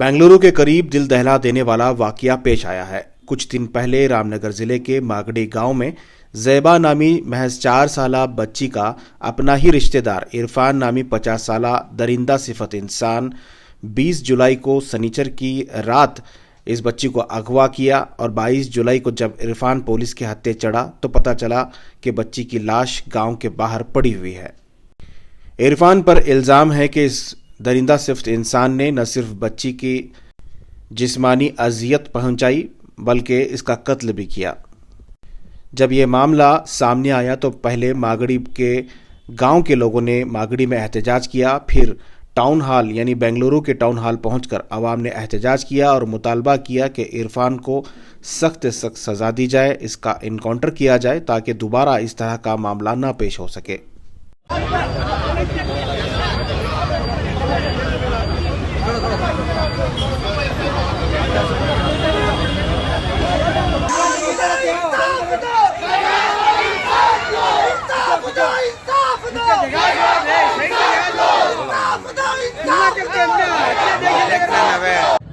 बेंगलुरु के करीब दिल दहला देने वाला वाकया पेश आया है। कुछ दिन पहले रामनगर जिले के मागड़ी गांव में ज़ैबा नामी महज 4 साला बच्ची का अपना ही रिश्तेदार इरफान नामी 50 साला दरिंदा सिफत इंसान 20 जुलाई को सनीचर की रात इस बच्ची को अगवा किया और 22 जुलाई को जब इरफान पुलिस के हत्थे चढ़ा तो पता चला कि बच्ची की लाश गांव के बाहर पड़ी हुई है। इरफान पर इल्ज़ाम है कि इस दरिंदा सिफत इंसान ने न सिर्फ बच्ची की जिस्मानी अजियत पहुंचाई बल्कि इसका कत्ल भी किया। जब ये मामला सामने आया तो पहले मागड़ी के गांव के लोगों ने मागड़ी में एहतजाज किया, फिर टाउन हॉल यानी बेंगलुरु के टाउन हॉल पहुंचकर आवाम ने एहतजाज किया और मुतालबा किया कि इरफान को सख्त से सख्त सज़ा दी जाए, इसका इनकाउंटर किया जाए ताकि दोबारा इस तरह का मामला न पेश हो सके।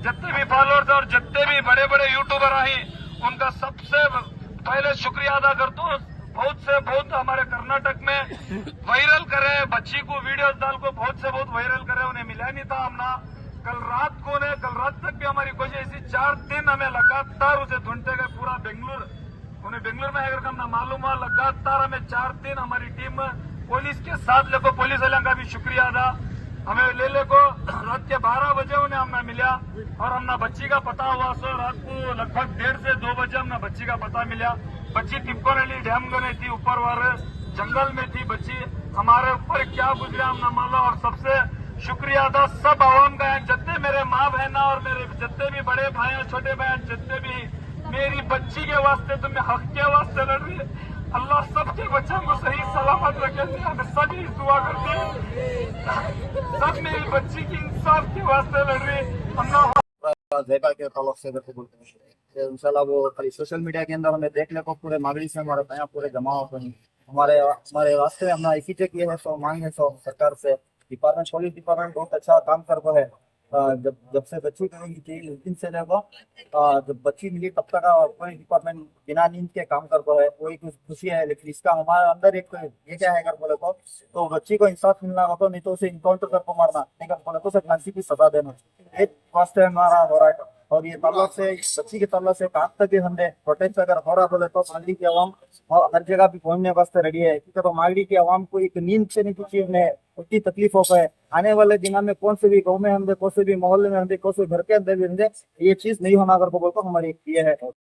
जितने भी फॉलोअर्स और जितने भी बड़े बड़े यूट्यूबर आए उनका सबसे पहले शुक्रिया अदा करता हूँ। बहुत से बहुत हमारे कर्नाटक में वायरल करे बच्ची को वीडियोस डाल को बहुत वायरल करे, उन्हें मिला नहीं था। हमने कल रात तक भी हमारी कोशिश ऐसी 4 दिन हमें लगातार उसे ढूंढते गए पूरा बेंगलुरु। उन्हें बेंगलुरु में अगर हमने मालूम हुआ लगातार हमें 4 दिन हमारी टीम पुलिस के साथ लेको पुलिस वाले का भी शुक्रिया अदा। हमें ले को रात के 12 बजे उन्हें हमें मिला और हमने बच्ची का पता हुआ। सो रात को लगभग 1:30 से 2 बजे हमने बच्ची का पता मिला। बच्ची तिप्कोनहल्ली डैम में थी, ऊपर वाले जंगल में थी बच्ची। हमारे ऊपर क्या गुजरा हमने मालूम। और सबसे शुक्रिया अदा सब आवाम का है, जितने मेरे माँ बहना और मेरे जितने भी बड़े भाई और छोटे भाई जितने भी मेरी बच्ची के वास्ते तुम्हें हक के वास्ते लड़ रही है। अल्लाह सबके बच्चों को सही सलामत रखे। हमें सब यही दुआ करते हैं, सब मेरी बच्ची की इंसाफ के वास्ते लड़ रही है। ज़ैबा के ताल्लुक से बोलते हैं इंशाल्लाह वो खाली सोशल मीडिया के अंदर हमें देखने को पूरे मागड़ी से हमारे यहाँ पूरे जमा होते हैं। हमारे रास्ते में हमने एक ही चेक किए है, सो मांगे सो सरकार से पुलिस डिपार्टमेंट बहुत अच्छा काम कर रहा है। जब से बच्ची करेंगी थी उस दिन से देखो जब बच्ची मिली तब तक पुलिस डिपार्टमेंट बिना नींद के काम कर रहा है। कोई कुछ खुशी है, लेकिन इसका हमारे अंदर एक ये क्या है अगर बोले तो बच्ची को इंसाफ मिलना हो तो नहीं तो उसे इनकाउंटर करके मारना, नहीं कर बोले तो उसे फांसी की सजा देना, एक वास्ते हमारा हो रहा है। और ये ताल्लुक से बच्ची के ताल्लुक से कहाँ तक भी हमने प्रोटेस्ट अगर हो रहा बोले तो मागड़ी की आवाम हर जगह भी पहुंचने वास्ते रेडी है। क्योंकि तो मागड़ी की आवाम को एक नींद से नहीं कुछ उतनी तकलीफ हो पाए। आने वाले दिनों में कौन से भी गाँव में हम कौन से भी मोहल्ले में हम कौन से घर के अंदर भी ये चीज नहीं होना अगर बोल को हमारी ये है।